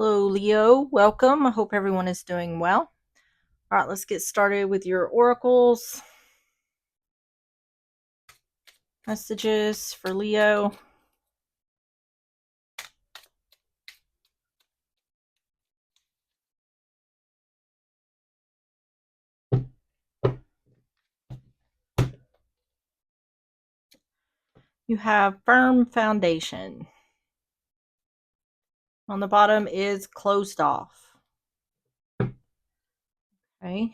Hello, Leo. Welcome. I hope everyone is doing well. All right, let's get started with your oracles. Messages for Leo. You have firm foundation. On the bottom is closed off. Okay.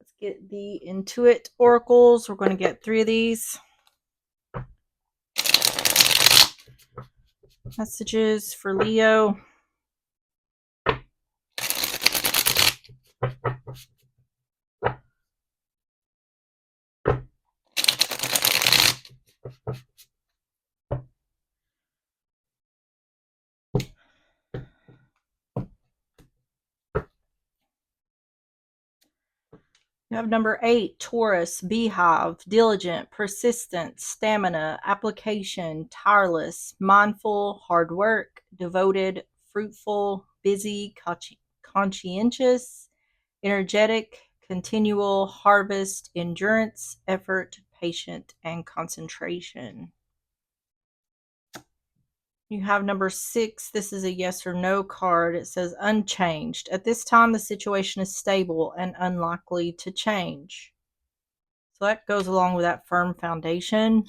Let's get the Intuit oracles. We're going to get 3 of these. Messages for Leo. You have number 8, Taurus, beehive, diligent, persistent, stamina, application, tireless, mindful, hard work, devoted, fruitful, busy, conscientious, energetic, continual, harvest, endurance, effort, patient, and concentration. You have number 6. This is a yes or no card. It says unchanged. At this time, the situation is stable and unlikely to change. So that goes along with that firm foundation.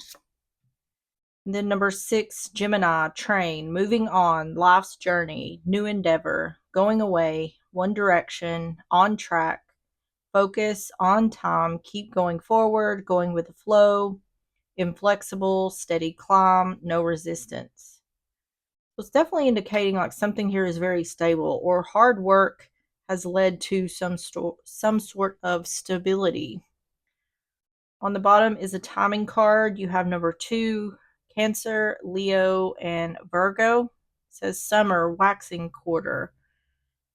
And then number 6, Gemini, train, moving on, life's journey, new endeavor, going away, one direction, on track, focus, on time, keep going forward, going with the flow, inflexible, steady climb, no resistance. So it's definitely indicating like something here is very stable, or hard work has led to some sort of stability. On the bottom is a timing card. You have number 2, Cancer, Leo, and Virgo. It says summer, waxing quarter,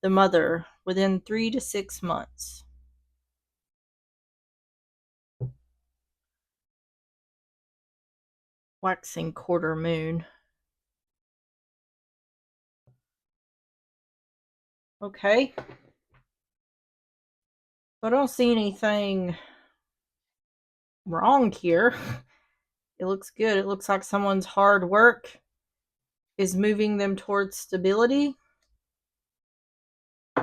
the mother, within 3 to 6 months. Waxing quarter moon. Okay. I don't see anything wrong here. It looks good. It looks like someone's hard work is moving them towards stability. So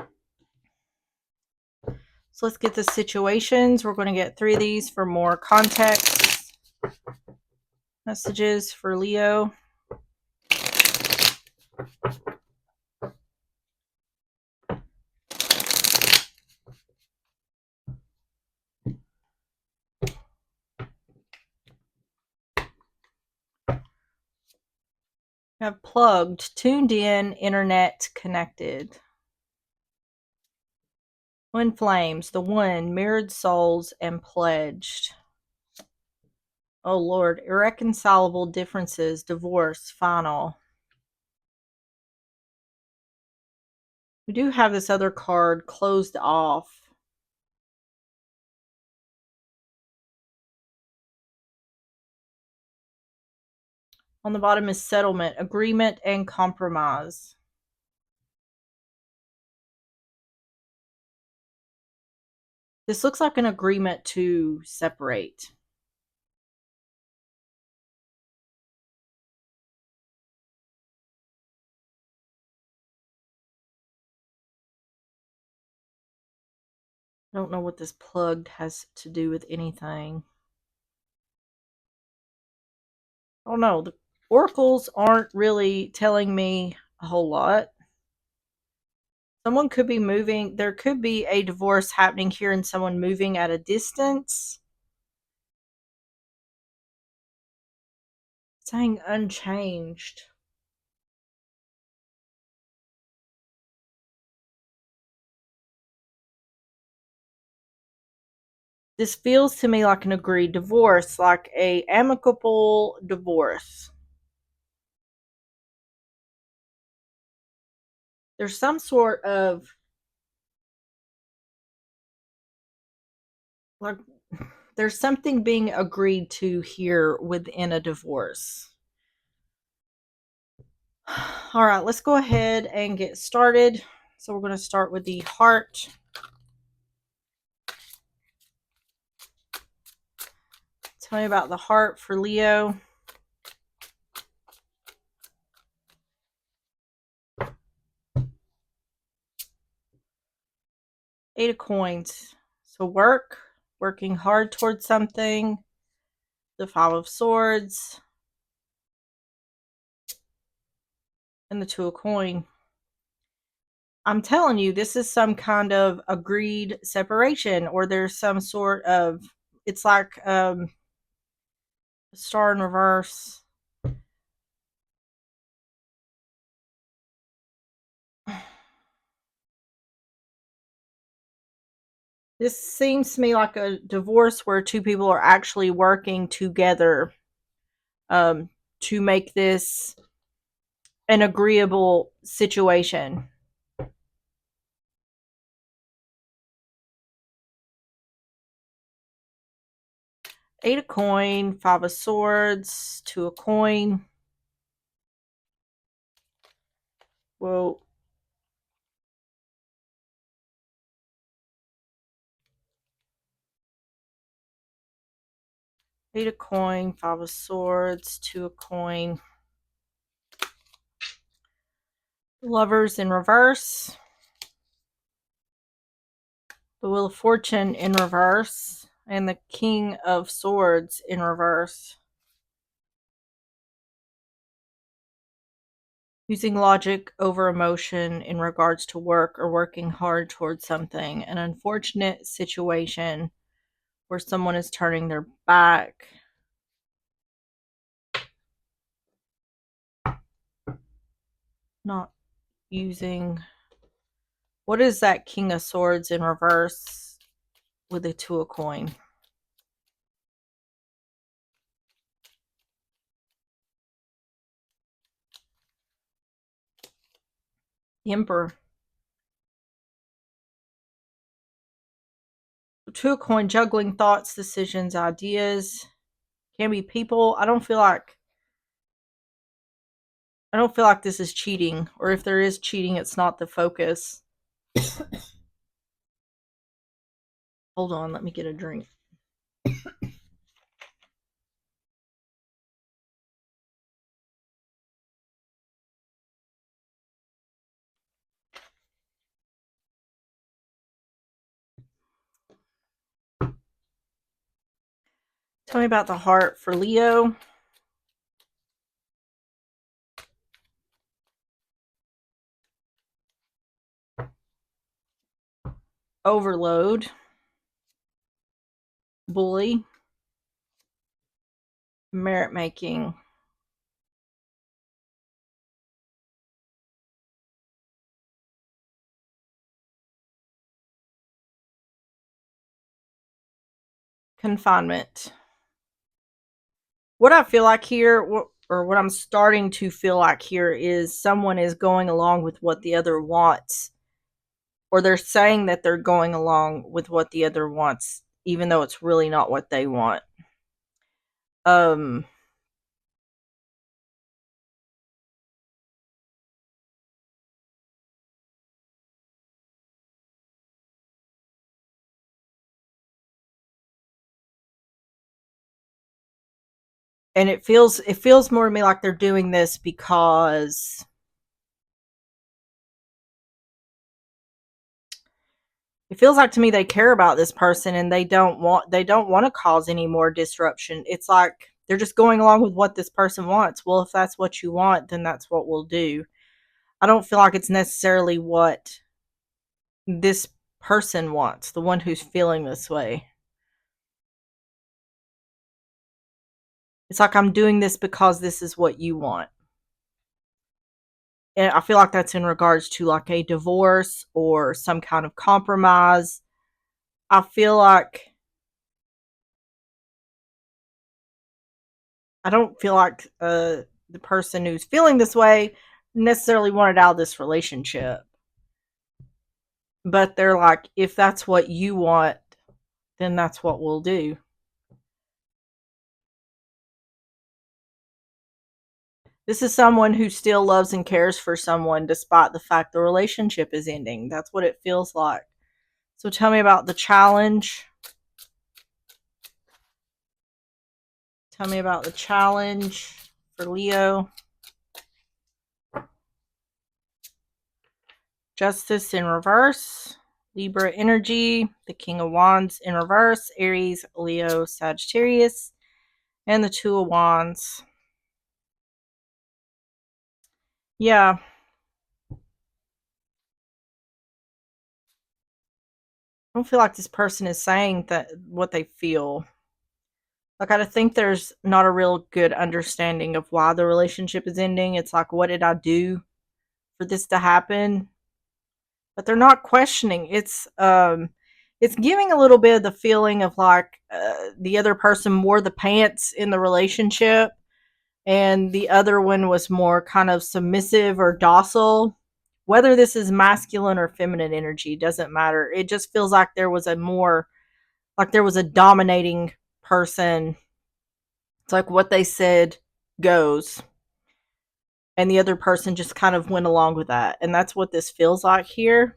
let's get the situations. We're going to get 3 of these for more context. Messages for Leo. Have plugged, tuned in, internet connected. Twin flames, the one, mirrored souls, and pledged. Oh Lord, irreconcilable differences, divorce, final. We do have this other card, closed off. On the bottom is settlement, agreement, and compromise. This looks like an agreement to separate. I don't know what this plugged has to do with anything. Oh no, the oracles aren't really telling me a whole lot. Someone could be moving. There could be a divorce happening here and someone moving at a distance. Saying unchanged. This feels to me like an agreed divorce, like a amicable divorce. There's some sort of like there's something being agreed to here within a divorce. All right, let's go ahead and get started. So we're going to start with the heart. Tell me about the heart for Leo. Eight of Coins. So working hard towards something. The Five of Swords. And the Two of Coins. I'm telling you, this is some kind of agreed separation, or there's some sort of, it's like Star in reverse. This seems to me like a divorce where two people are actually working together to make this an agreeable situation. Eight of Coin, Five of Swords, Two of Coin. Whoa. Eight of Coin, Five of Swords, Two of Coin. Lovers in reverse. The Wheel of Fortune in reverse. And the King of Swords in reverse. Using logic over emotion in regards to work or working hard towards something. An unfortunate situation where someone is turning their back. Not using. What is that King of Swords in reverse with the Two of Coin? The Emperor. Two of Coin, juggling thoughts, decisions, ideas. Can be people. I don't feel like this is cheating, or if there is cheating, it's not the focus. Hold on, let me get a drink. Tell me about the heart for Leo. Overload. Bully. Merit making. Confinement. What I feel like here, or what I'm starting to feel like here, is someone is going along with what the other wants, or they're saying that they're going along with what the other wants, even though it's really not what they want. Um, and it feels more to me like they're doing this because it feels like to me they care about this person and they don't want to cause any more disruption. It's like they're just going along with what this person wants. Well, if that's what you want, then that's what we'll do. I don't feel like it's necessarily what this person wants, the one who's feeling this way. It's like I'm doing this because this is what you want. And I feel like that's in regards to like a divorce or some kind of compromise. I feel like I don't feel like the person who's feeling this way necessarily wanted out of this relationship. But they're like, if that's what you want, then that's what we'll do. This is someone who still loves and cares for someone despite the fact the relationship is ending. That's what it feels like. So tell me about the challenge. Tell me about the challenge for Leo. Justice in reverse. Libra energy. The King of Wands in reverse. Aries, Leo, Sagittarius. And the Two of Wands. Yeah. I don't feel like this person is saying that what they feel. Like, I think there's not a real good understanding of why the relationship is ending. It's like, what did I do for this to happen? But they're not questioning. It's giving a little bit of the feeling of like the other person wore the pants in the relationship, and the other one was more kind of submissive or docile. Whether this is masculine or feminine energy doesn't matter. It just feels like there was a dominating person. It's like what they said goes. And the other person just kind of went along with that. And that's what this feels like here.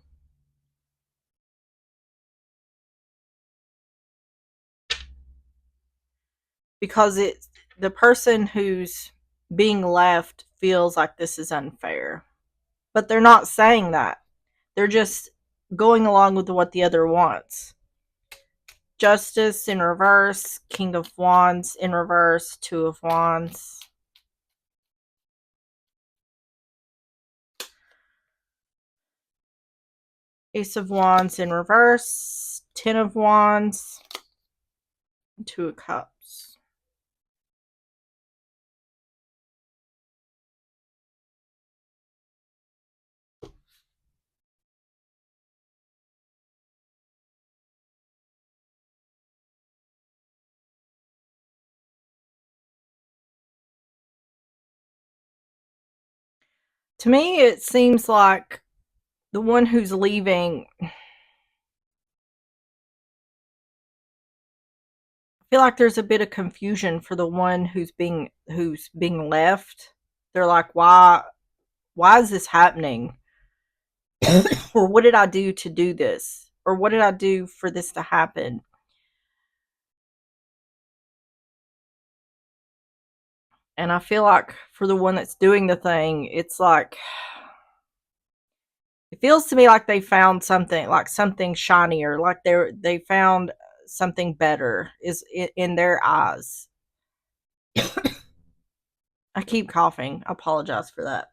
Because it's the person who's being left feels like this is unfair. But they're not saying that. They're just going along with what the other wants. Justice in reverse, King of Wands in reverse, Two of Wands. Ace of Wands in reverse, Ten of Wands, Two of Cups. To me, it seems like the one who's leaving, I feel like there's a bit of confusion for the one who's being left. They're like, why is this happening? Or what did I do to do this? Or what did I do for this to happen? And I feel like for the one that's doing the thing, it's like it feels to me like they found something, like something shinier, like they found something better is in their eyes. I keep coughing. I apologize for that.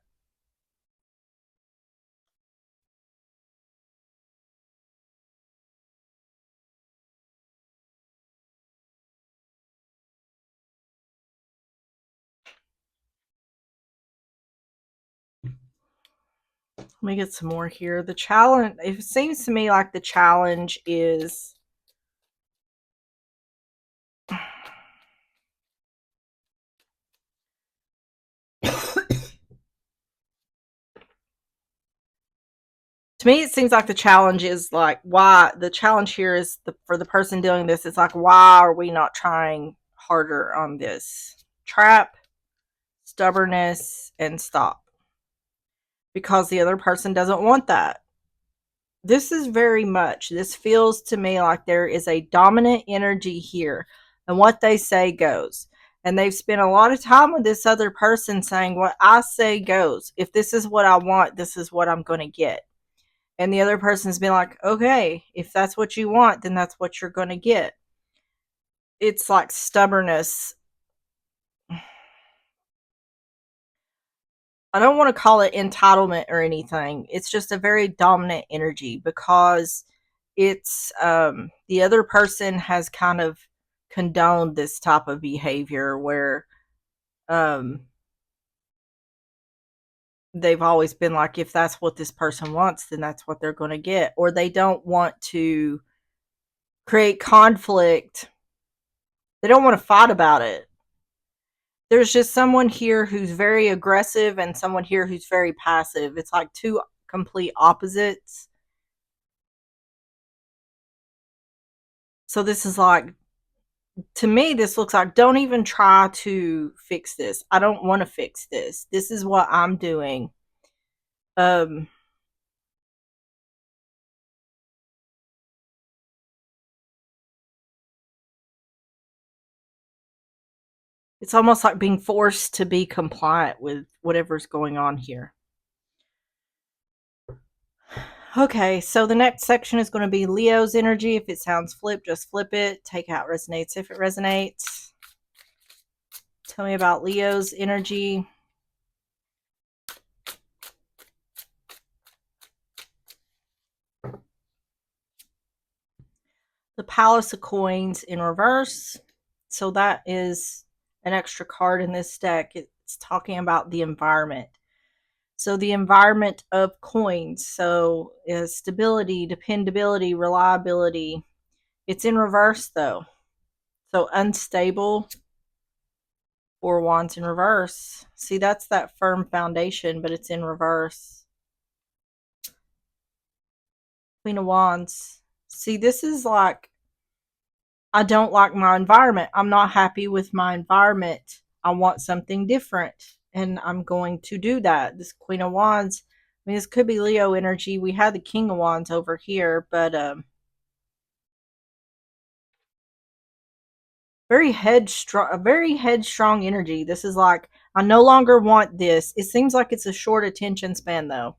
Let me get some more here. The challenge, it seems to me like the challenge is to me it seems like the challenge is like why the challenge here is for the person doing this, it's like why are we not trying harder on this? Trap, stubbornness, and stop. Because the other person doesn't want that. This feels to me like there is a dominant energy here, and what they say goes. And they've spent a lot of time with this other person saying, what I say goes. If this is what I want, this is what I'm going to get. And the other person's been like, okay, if that's what you want, then that's what you're going to get. It's like stubbornness. I don't want to call it entitlement or anything. It's just a very dominant energy because it's the other person has kind of condoned this type of behavior where um, they've always been like, if that's what this person wants, then that's what they're going to get. Or they don't want to create conflict. They don't want to fight about it. There's just someone here who's very aggressive and someone here who's very passive. It's like two complete opposites. So this is like to me, this looks like don't even try to fix this. I don't want to fix this. This is what I'm doing. Um, it's almost like being forced to be compliant with whatever's going on here. Okay, so the next section is going to be Leo's energy. If it sounds flip, just flip it. Take out resonates if it resonates. Tell me about Leo's energy. The Palace of Coins in reverse. So that is an extra card in this deck. It's talking about the environment. So the environment of coins. So is stability, dependability, reliability. It's in reverse though. So unstable. 4 wands in reverse. See, that's that firm foundation, but it's in reverse. Queen of Wands. See, this is like, I don't like my environment. I'm not happy with my environment. I want something different. And I'm going to do that. This Queen of Wands, I mean, this could be Leo energy. We had the King of Wands over here, but very headstrong energy. This is like, I no longer want this. It seems like it's a short attention span though.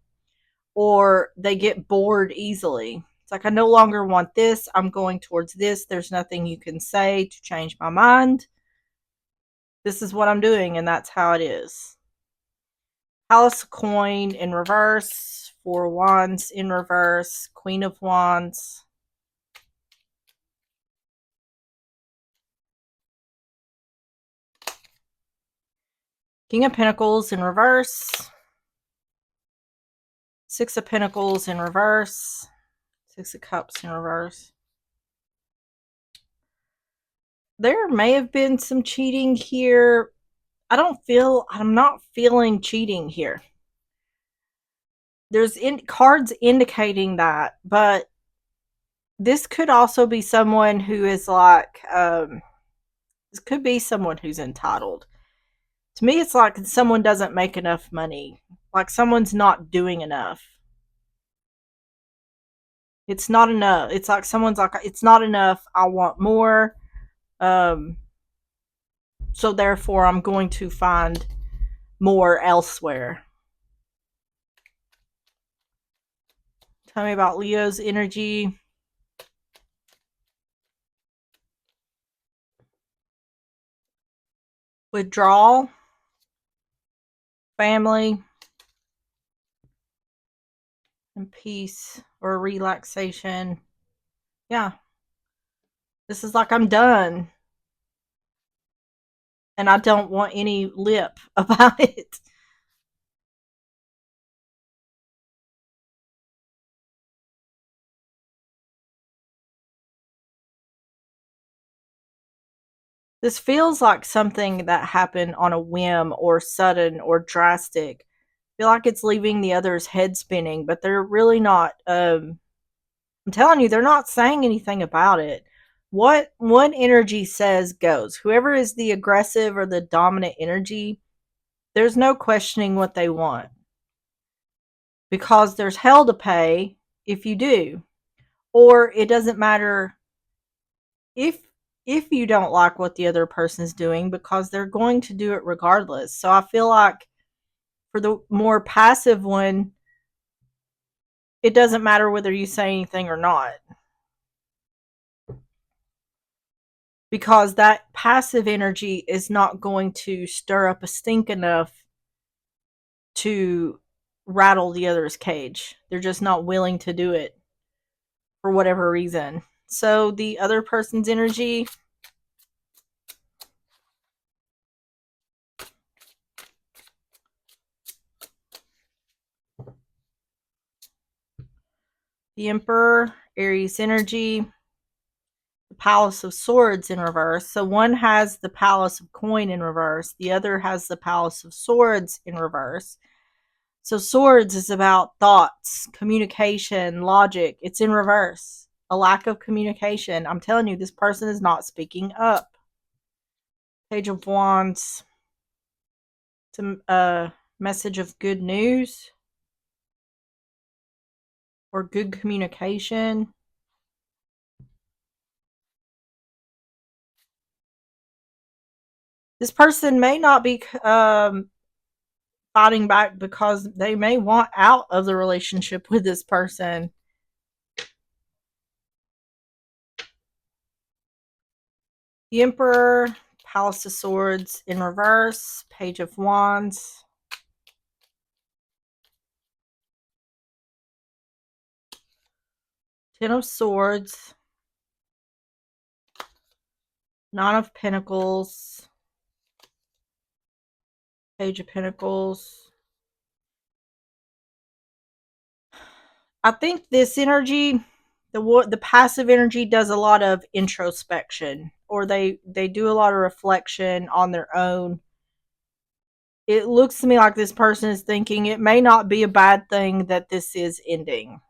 Or they get bored easily. It's like, I no longer want this. I'm going towards this. There's nothing you can say to change my mind. This is what I'm doing, and that's how it is. Palace of Coin in reverse. 4 wands in reverse. Queen of Wands. King of Pentacles in reverse. 6 of Pentacles in reverse. 6 of Cups in reverse. There may have been some cheating here. I'm not feeling cheating here. There's cards indicating that, but this could also be someone who is like, this could be someone who's entitled. To me, it's like someone doesn't make enough money. Like someone's not doing enough. It's not enough. It's like someone's like, it's not enough. I want more. Um, so therefore, I'm going to find more elsewhere. Tell me about Leo's energy. Withdrawal. Family. And peace or relaxation. Yeah. This is like, I'm done. And I don't want any lip about it. This feels like something that happened on a whim or sudden or drastic. I feel like it's leaving the others head spinning, but they're really not. I'm telling you, they're not saying anything about it. What one energy says goes. Whoever is the aggressive or the dominant energy, there's no questioning what they want. Because there's hell to pay if you do. Or it doesn't matter if you don't like what the other person's doing, because they're going to do it regardless. So I feel like for the more passive one, it doesn't matter whether you say anything or not, because that passive energy is not going to stir up a stink enough to rattle the other's cage. They're just not willing to do it for whatever reason. So the other person's energy, the Emperor, Aries energy, the Palace of Swords in reverse. So one has the Palace of Coin in reverse, the other has the Palace of Swords in reverse. So swords is about thoughts, communication, logic. It's in reverse. A lack of communication. I'm telling you, this person is not speaking up. Page of Wands. It's a message of good news or good communication. This person may not be fighting back because they may want out of the relationship with this person. The Emperor, Palace of Swords in reverse, Page of Wands. Ten of Swords, Nine of Pentacles, Page of Pentacles. I think this energy, the passive energy, does a lot of introspection, or they do a lot of reflection on their own. It looks to me like this person is thinking it may not be a bad thing that this is ending.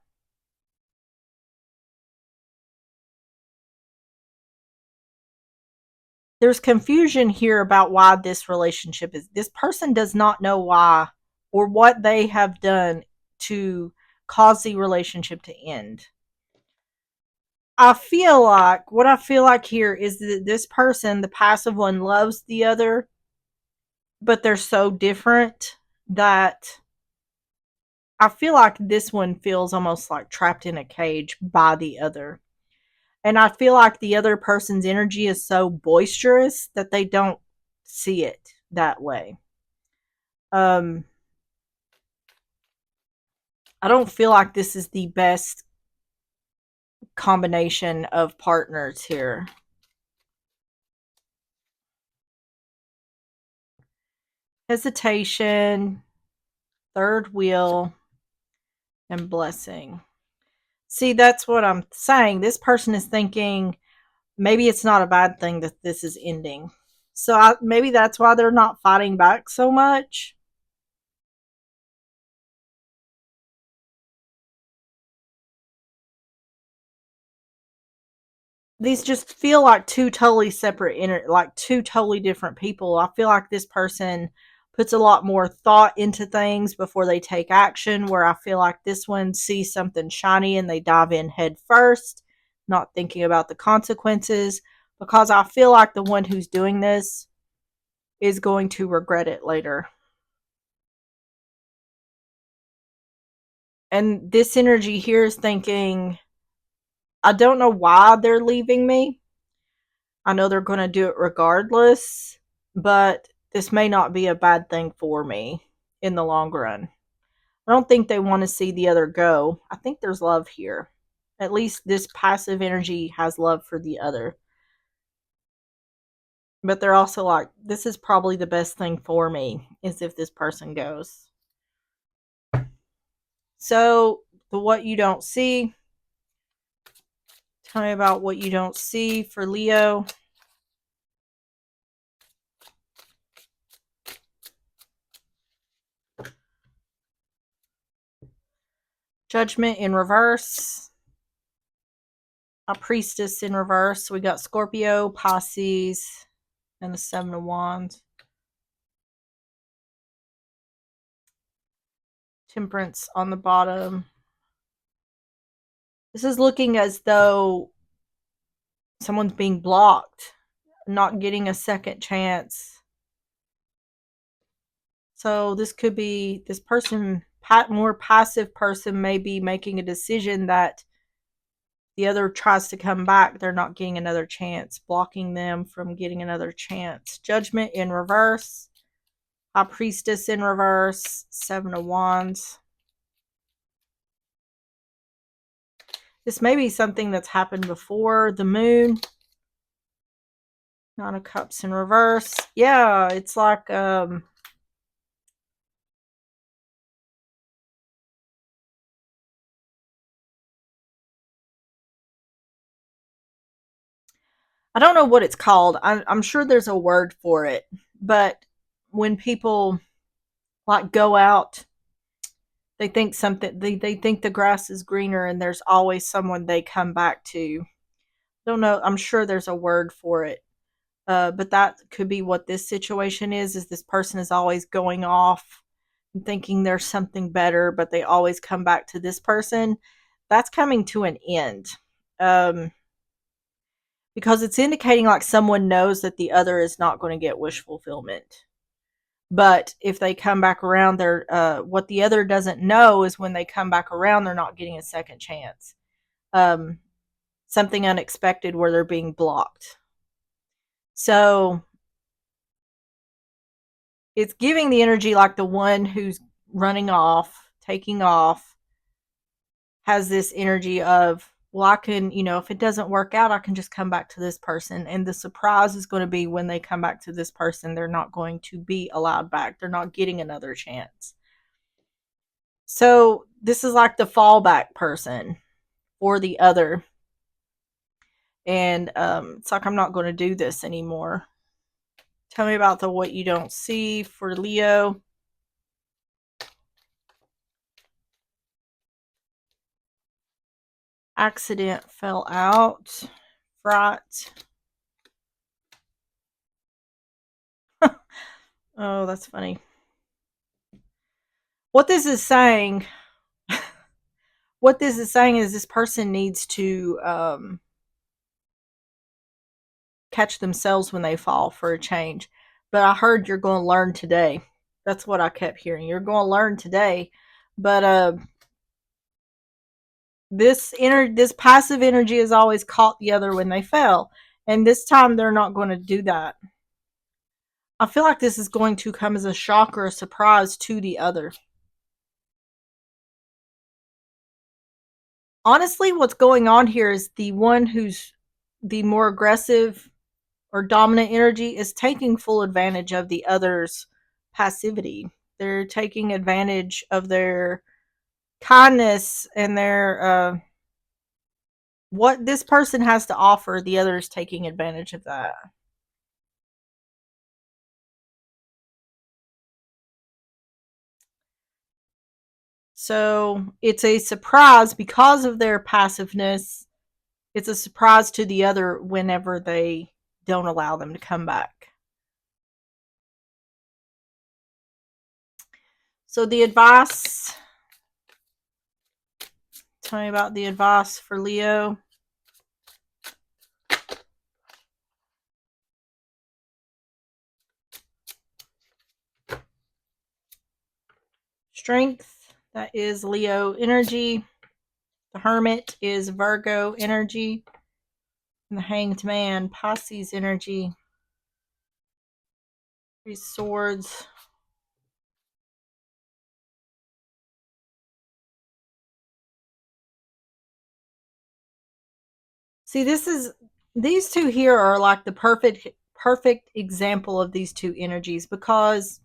There's confusion here about why this relationship is. This person does not know why or what they have done to cause the relationship to end. What I feel like here is that this person, the passive one, loves the other, but they're so different that I feel like this one feels almost like trapped in a cage by the other. And I feel like the other person's energy is so boisterous that they don't see it that way. Um, I don't feel like this is the best combination of partners here. Hesitation, third wheel, and blessing. See, that's what I'm saying. This person is thinking maybe it's not a bad thing that this is ending. So maybe that's why they're not fighting back so much. These just feel like two totally separate, like two totally different people. I feel like this person puts a lot more thought into things before they take action, where I feel like this one sees something shiny and they dive in head first, not thinking about the consequences, because I feel like the one who's doing this is going to regret it later. And this energy here is thinking, I don't know why they're leaving me. I know they're going to do it regardless, but this may not be a bad thing for me in the long run. I don't think they want to see the other go. I think there's love here. At least this passive energy has love for the other. But they're also like, this is probably the best thing for me, is if this person goes. So, the what you don't see. Tell me about what you don't see for Leo. Judgment in reverse. A priestess in reverse. We got Scorpio, Pisces, and the Seven of Wands. Temperance on the bottom. This is looking as though someone's being blocked, not getting a second chance. So this could be this person, more passive person, may be making a decision that the other tries to come back, they're not getting another chance, blocking them from getting another chance. Judgment in reverse. High Priestess in reverse. Seven of Wands. This may be something that's happened before. The Moon. Nine of Cups in reverse. Yeah, it's like I don't know what it's called. I'm sure there's a word for it. But when people like go out They think something they think the grass is greener and there's always someone they come back to. Don't know, I'm sure there's a word for it. But that could be what this situation is this person is always going off and thinking there's something better, but they always come back to this person. That's coming to an end. Um, because it's indicating like someone knows that the other is not going to get wish fulfillment. But if they come back around, they're what the other doesn't know is when they come back around, they're not getting a second chance. Um, Something unexpected where they're being blocked. So it's giving the energy like the one who's running off, taking off, has this energy of, well, I can, if it doesn't work out, I can just come back to this person. And the surprise is going to be when they come back to this person, they're not going to be allowed back. They're not getting another chance. So this is like the fallback person or the other. And it's like, I'm not going to do this anymore. Tell me about the what you don't see for Leo. Accident, fell out, fright. Oh, that's funny. What this is saying, what this is saying is this person needs to catch themselves when they fall for a change. But I heard you're going to learn today. That's what I kept hearing. You're going to learn today. But this passive energy has always caught the other when they fell, and this time they're not going to do that. I feel like this is going to come as a shock or a surprise to the other. Honestly, what's going on here is the one who's the more aggressive or dominant energy is taking full advantage of the other's passivity. They're taking advantage of their kindness and their what this person has to offer. The other is taking advantage of that. So it's a surprise because of their passiveness. It's a surprise to the other whenever they don't allow them to come back. So the advice, tell me about the advice for Leo. Strength, that is Leo energy. The Hermit is Virgo energy. And the Hanged Man, Pisces energy. Three Swords. See, these two here are like the perfect example of these two energies, because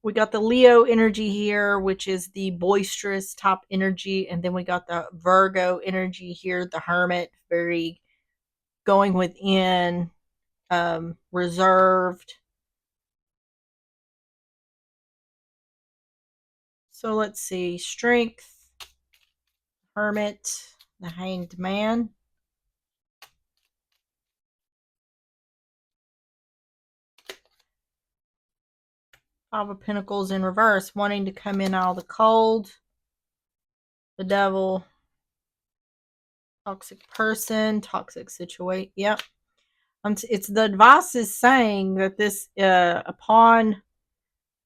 we got the Leo energy here, which is the boisterous type energy, and then we got the Virgo energy here, the Hermit, very going within, reserved. So let's see, Strength, Hermit, the Hanged Man. Five of Pentacles in reverse, wanting to come in out of the cold. The Devil, toxic person, toxic situation. Yep. It's the advice is saying that this, upon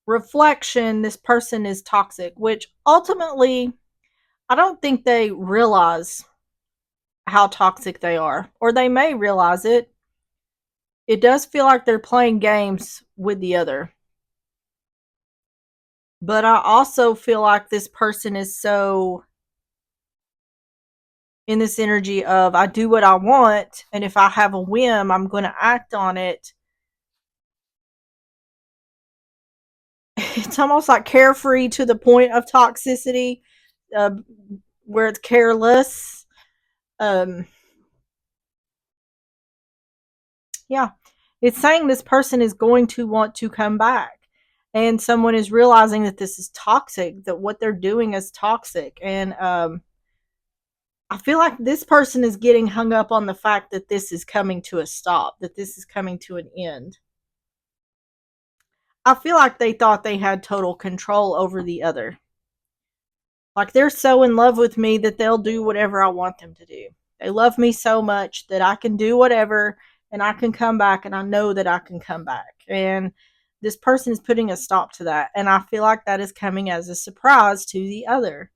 reflection, this person is toxic, which ultimately, I don't think they realize how toxic they are, or they may realize it. It does feel like they're playing games with the other. But I also feel like this person is so in this energy of, I do what I want, and if I have a whim, I'm going to act on it. It's almost like carefree to the point of toxicity, uh, where it's careless. Um, yeah, it's saying this person is going to want to come back. and someone is realizing that this is toxic, that what they're doing is toxic. And I feel like this person is getting hung up on the fact that this is coming to a stop, that this is coming to an end. I feel like they thought they had total control over the other. Like they're so in love with me that they'll do whatever I want them to do. They love me so much that I can do whatever and I can come back, and I know that I can come back. And this person is putting a stop to that. And I feel like that is coming as a surprise to the other.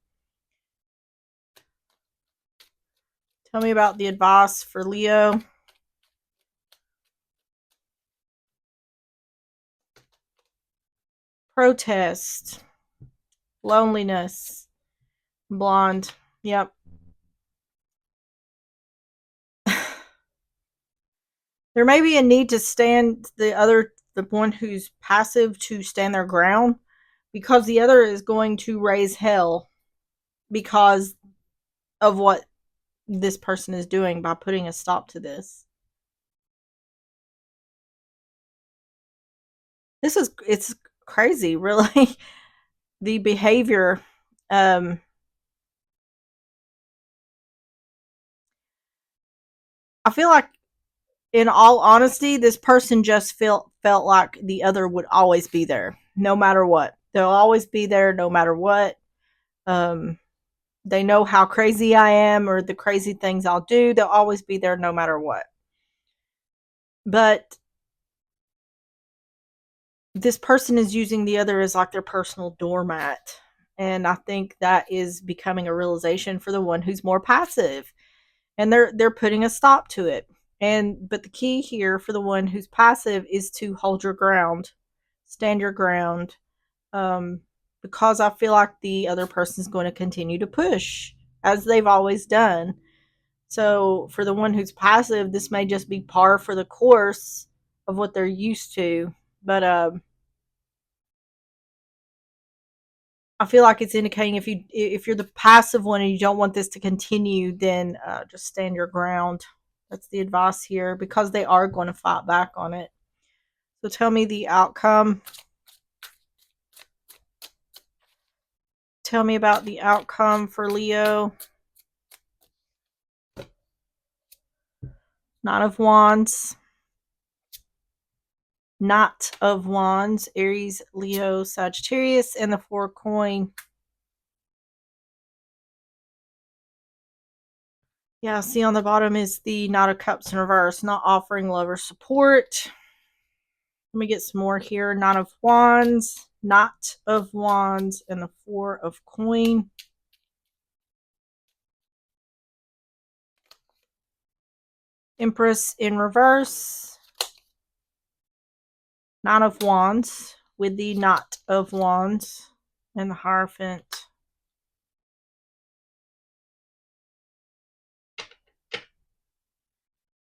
Tell me about the advice for Leo. Protest, loneliness, blonde. Yep. There may be a need to stand the one who's passive to stand their ground, because the other is going to raise hell because of what this person is doing by putting a stop to this. It's crazy, really. The behavior. Um, I feel like, in all honesty, this person just felt like the other would always be there, no matter what. They'll always be there, no matter what. Um, they know how crazy I am or the crazy things I'll do. They'll always be there, no matter what. But this person is using the other as like their personal doormat. And I think that is becoming a realization for the one who's more passive. And they're putting a stop to it. And but the key here for the one who's passive is to hold your ground, stand your ground, um, because I feel like the other person is going to continue to push as they've always done. So for the one who's passive, this may just be par for the course of what they're used to. But I feel like it's indicating if you're the passive one and you don't want this to continue, then just stand your ground. That's the advice here, because they are going to fight back on it. So tell me the outcome. Tell me about the outcome for Leo. Knight of Wands. Knight of Wands. Aries, Leo, Sagittarius, and the Four Coin. Yeah, see on the bottom is the Knight of Cups in reverse, not offering love or support. Let me get some more here. Knight of Wands, Knight of Wands, and the Four of Coin. Empress in reverse. Nine of Wands with the Knight of Wands and the Hierophant.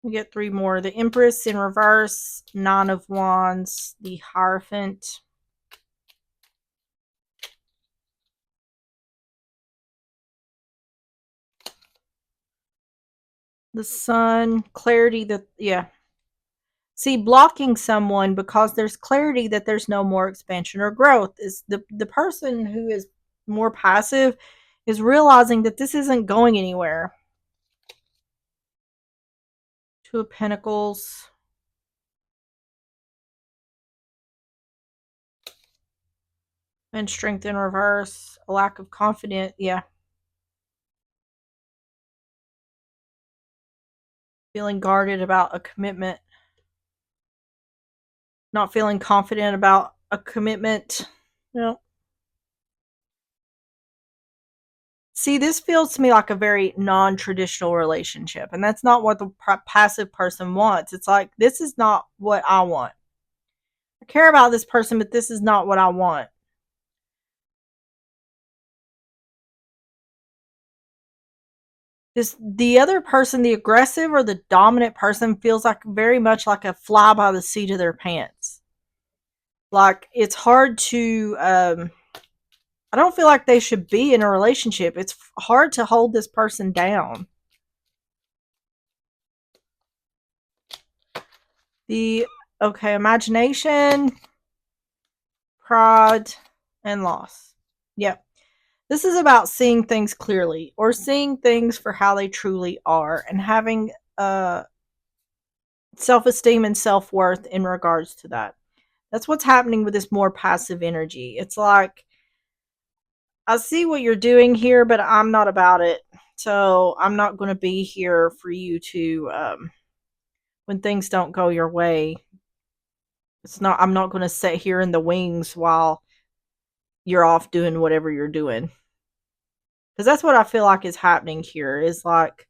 We get three more. The Empress in reverse, Nine of Wands, the Hierophant. The Sun, clarity that, yeah. See, blocking someone because there's clarity that there's no more expansion or growth. Is the person who is more passive is realizing that this isn't going anywhere. Two of Pentacles. And Strength in reverse. A lack of confidence. Yeah. Feeling guarded about a commitment. Not feeling confident about a commitment. No. See, this feels to me like a very non-traditional relationship, and that's not what the passive person wants. It's like, this is not what I want. I care about this person, but this is not what I want. The other person, the aggressive or the dominant person, feels like very much like a fly by the seat of their pants. Like, it's hard to I don't feel like they should be in a relationship. It's hard to hold this person down. Okay, imagination, pride, and loss. Yep. This is about seeing things clearly or seeing things for how they truly are and having self esteem and self worth in regards to that. That's what's happening with this more passive energy. It's like, I see what you're doing here, but I'm not about it. So I'm not going to be here for you to, when things don't go your way. I'm not going to sit here in the wings while you're off doing whatever you're doing. Because that's what I feel like is happening here is like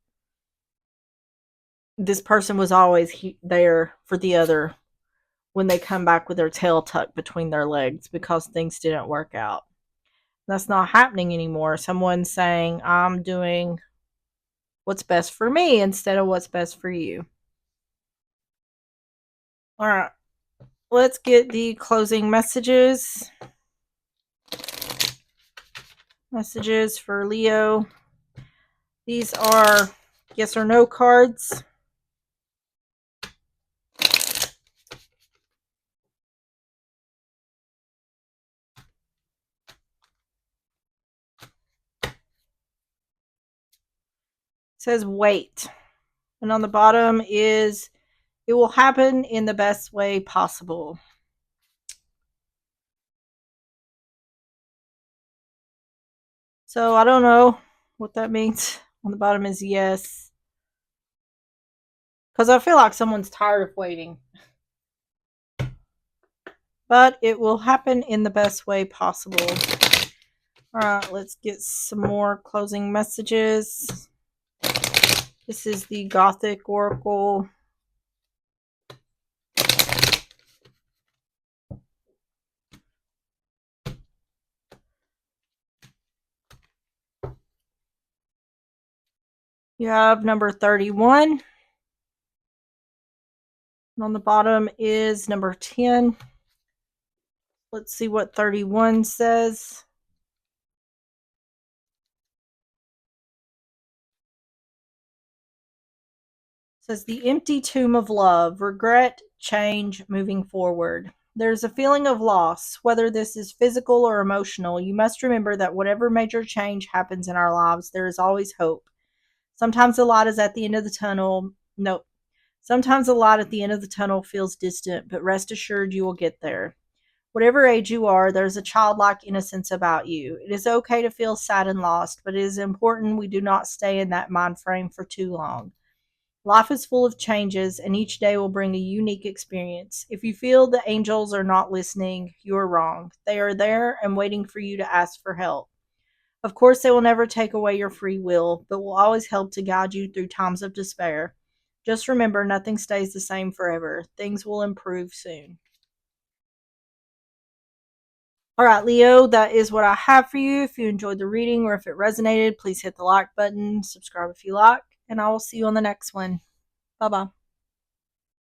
this person was always there for the other when they come back with their tail tucked between their legs because things didn't work out. That's not happening anymore. Someone's saying, I'm doing what's best for me instead of what's best for you. All right, let's get the closing messages. Messages for Leo. These are yes or no cards. It says wait. And on the bottom is it will happen in the best way possible. So I don't know what that means. On the bottom is yes. Because I feel like someone's tired of waiting. But it will happen in the best way possible. All right, let's get some more closing messages. This is the Gothic Oracle. You have number 31. And on the bottom is number 10. Let's see what 31 says. It says the empty tomb of love, regret, change, moving forward. There's a feeling of loss, whether this is physical or emotional. You must remember that whatever major change happens in our lives, there is always hope. Sometimes the light is at the end of the tunnel. No, sometimes the light at the end of the tunnel feels distant, but rest assured you will get there. Whatever age you are, there's a childlike innocence about you. It is okay to feel sad and lost, but it is important we do not stay in that mind frame for too long. Life is full of changes, and each day will bring a unique experience. If you feel the angels are not listening, you are wrong. They are there and waiting for you to ask for help. Of course, they will never take away your free will, but will always help to guide you through times of despair. Just remember, nothing stays the same forever. Things will improve soon. All right, Leo, that is what I have for you. If you enjoyed the reading or if it resonated, please hit the like button, subscribe if you like, and I will see you on the next one. Bye bye.